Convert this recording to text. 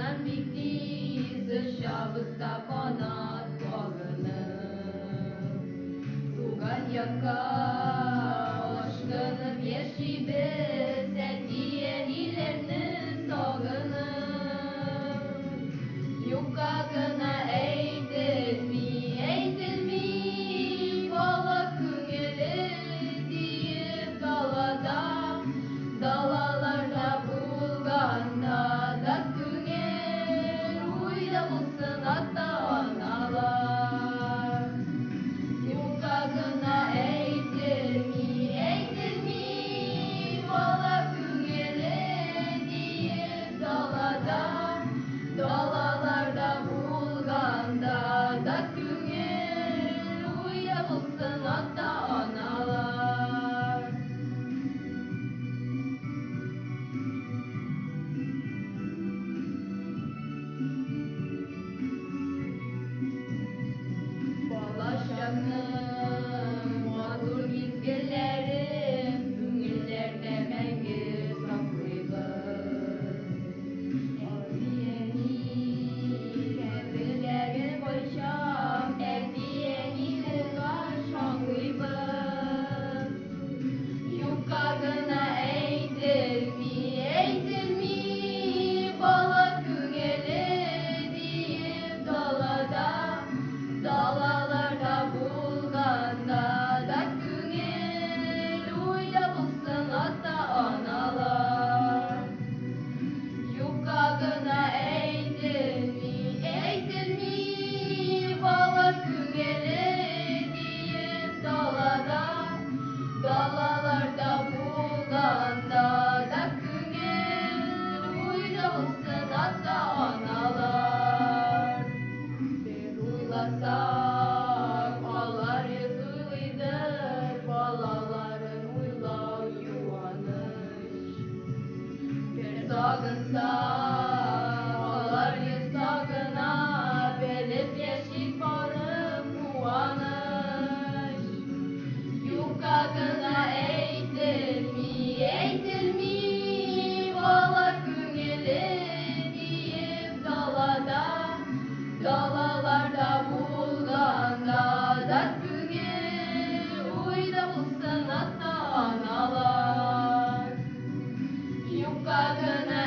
Jan bitti şabısta konat bağını Tugan yaka hoşlanıp yaşayıp Sediyen ilerini sağınıp Yukagına eğitir mi Balakın eli deyip dalada Dalalarda bulganda da künger Uyda bulsun hatta analar Yukagına eğitir mi Balakın eli deyip dalada Dalalarda bulganda da künger Uyda bulsun hatta analar Balaşanın matur mizgillerin Küngüllerde mengü saklıyız Eldiyeni kendilere koyşap Eldiyeni urgaş hanglıyız Yukagına eğitir mi Bala küngeli deyip dalada Dalalarda bulganda da küngel Uyda bulsun hatta analar Yukagına eğitir mi Bala küngeli deyip dalada Dalalarda bulganda da küngel Uyda bulsun hatta analar Bir uylasak ağlar yüz uylidir Balaların uylav yuvanış Bir sağınsa ağlar yüz sağına Belip yeşik barıp kuvanış Yukagına eğitir mi Bala küngeli deyip dalada Dalalarda bulganda da küngel Uyda bulsun hatta analar Yukagına